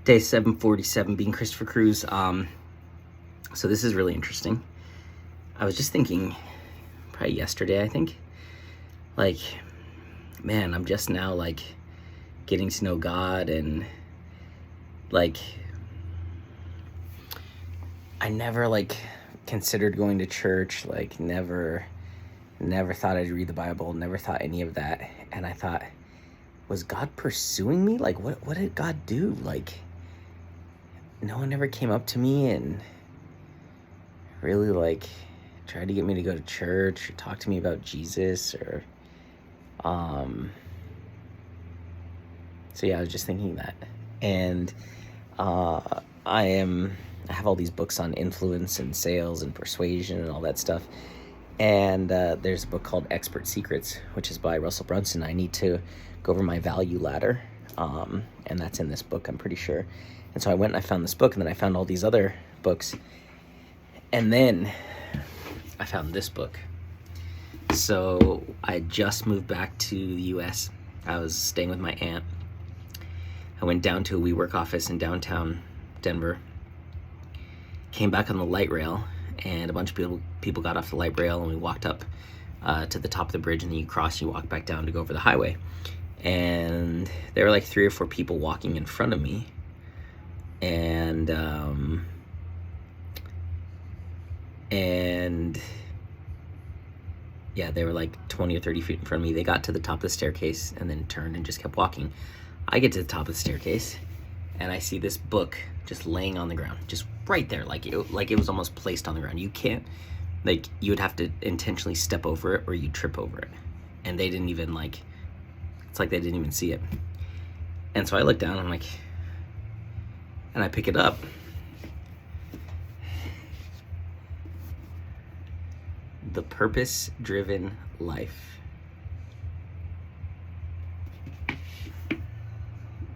Day 747, being Christopher Cruz. So this is really interesting. I was just thinking, probably yesterday, I think, like, man, I'm just now, like, getting to know God, and, like, I never, like, considered going to church, like, never thought I'd read the Bible, never thought any of that, and I thought, was God pursuing me? Like, what did God do? Like, no one ever came up to me and really, like, tried to get me to go to church or talk to me about Jesus, or so yeah, I was just thinking that. And I have all these books on influence and sales and persuasion and all that stuff, and there's a book called Expert Secrets, which is by Russell Brunson. I need to go over my value ladder, and that's in this book, I'm pretty sure. And so I went and I found this book, and then I found all these other books, and then I found this book. So I just moved back to the US. I was staying with my aunt. I went down to a WeWork office in downtown Denver, came back on the light rail, and a bunch of people got off the light rail, and we walked up to the top of the bridge, and then you cross, you walk back down to go over the highway. And there were like 3 or 4 people walking in front of me, and yeah, they were like 20 or 30 feet in front of me. They got to the top of the staircase and then turned and just kept walking. I get to the top of the staircase, and I see this book just laying on the ground, just right there, like it was almost placed on the ground. You can't, like, you would have to intentionally step over it or you'd trip over it. And they didn't even, like, it's like they didn't even see it. And so I look down, I'm like, and I pick it up. The Purpose-Driven Life.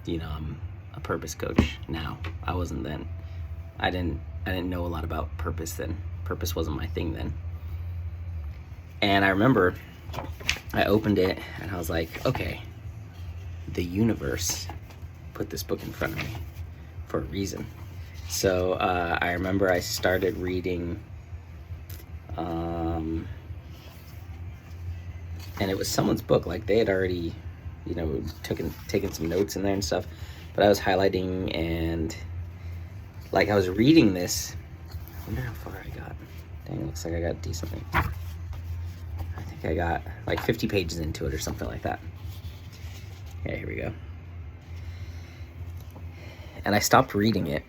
You know, I'm a purpose coach now. I wasn't then. I didn't know a lot about purpose then. Purpose wasn't my thing then. And I remember I opened it and I was like, okay, the universe put this book in front of me for a reason. So I remember I started reading, and it was someone's book. Like, they had already, you know, taken some notes in there and stuff, but I was highlighting, and like I was reading this. I wonder how far I got. Dang, it looks like I got decently. I think I got like 50 pages into it or something like that. Yeah, here we go. And I stopped reading it.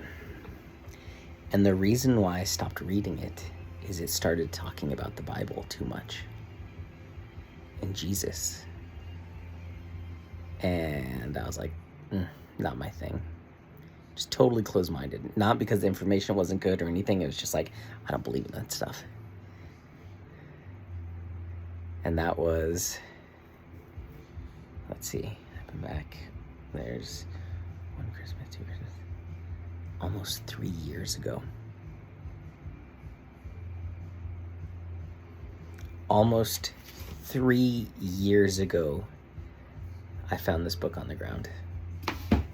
And the reason why I stopped reading it is it started talking about the Bible too much and Jesus. And I was like, not my thing. Just totally closed-minded. Not because the information wasn't good or anything. It was just like, I don't believe in that stuff. And that was, let's see, I've been back. There's one Christmas, 2 Christmas, almost 3 years ago. Almost 3 years ago, I found this book on the ground,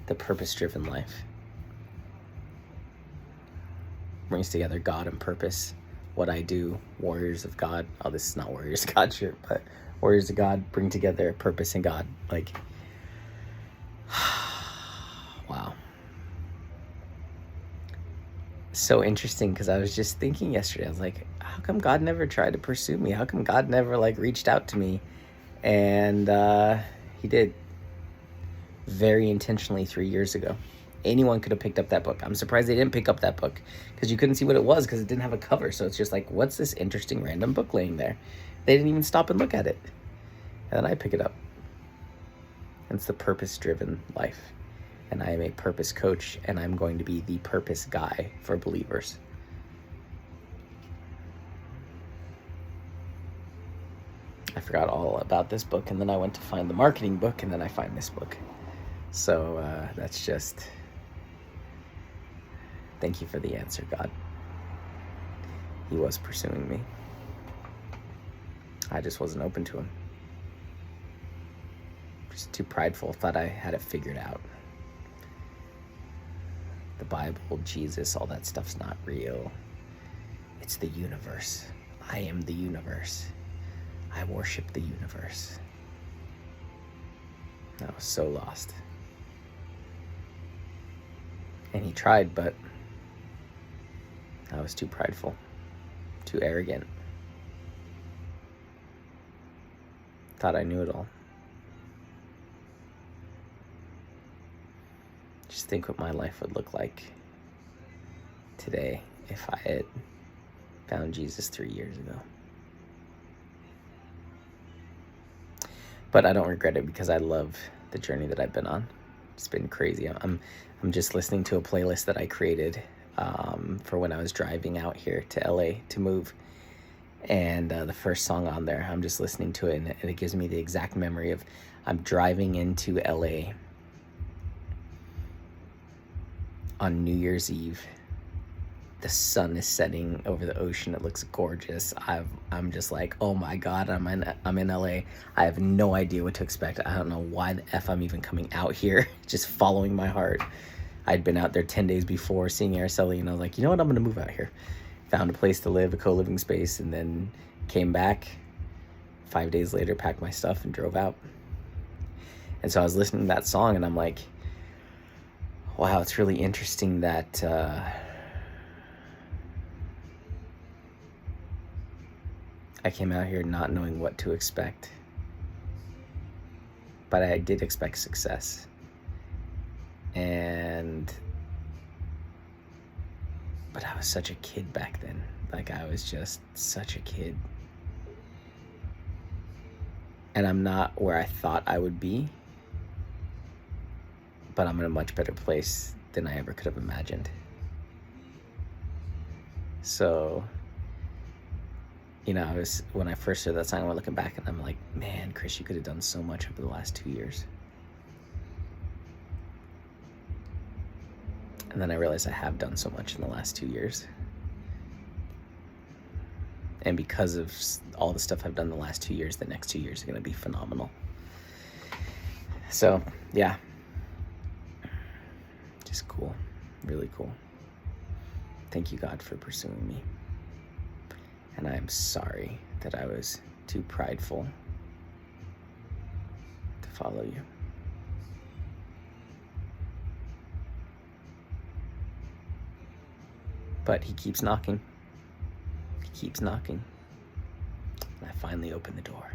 The Purpose-Driven Life. Brings together God and purpose, what I do, Warriors of God. Oh, this is not Warriors of God shirt, but Warriors of God bring together purpose and God. Like, wow. So interesting, because I was just thinking yesterday, I was like, how come God never tried to pursue me? How come God never, like, reached out to me? And he did, very intentionally, 3 years ago. Anyone could have picked up that book. I'm surprised they didn't pick up that book, because you couldn't see what it was, because it didn't have a cover. So it's just like, what's this interesting random book laying there? They didn't even stop and look at it. And then I pick it up. And it's The Purpose-Driven Life. And I am a purpose coach, and I'm going to be the purpose guy for believers. I forgot all about this book, and then I went to find the marketing book, and then I find this book. So that's just, thank you for the answer, God. He was pursuing me. I just wasn't open to him. Just too prideful, thought I had it figured out. Bible, Jesus, all that stuff's not real. It's the universe. I am the universe. I worship the universe. I was so lost. And he tried, but I was too prideful, too arrogant. Thought I knew it all. Just think what my life would look like today if I had found Jesus 3 years ago. But I don't regret it because I love the journey that I've been on. It's been crazy. I'm just listening to a playlist that I created for when I was driving out here to LA to move. And the first song on there, I'm just listening to it, and it gives me the exact memory of I'm driving into LA on New Year's Eve. The sun is setting over the ocean. It looks gorgeous. I'm just like, oh my God, I'm in LA. I have no idea what to expect. I don't know why the F I'm even coming out here, just following my heart. I'd been out there 10 days before seeing Araceli, and I was like, you know what, I'm gonna move out here. Found a place to live, a co-living space, and then came back 5 days later, packed my stuff and drove out. And so I was listening to that song, and I'm like, wow, it's really interesting that I came out here not knowing what to expect, but I did expect success. But I was such a kid back then. Like, I was just such a kid. And I'm not where I thought I would be, but I'm in a much better place than I ever could have imagined. So, you know, when I first heard that song, I'm looking back and I'm like, man, Chris, you could have done so much over the last 2 years. And then I realized I have done so much in the last 2 years. And because of all the stuff I've done the last 2 years, the next 2 years are going to be phenomenal. So, yeah. Just cool. Really cool. Thank you, God, for pursuing me. And I am sorry that I was too prideful to follow you. But he keeps knocking. He keeps knocking. And I finally open the door.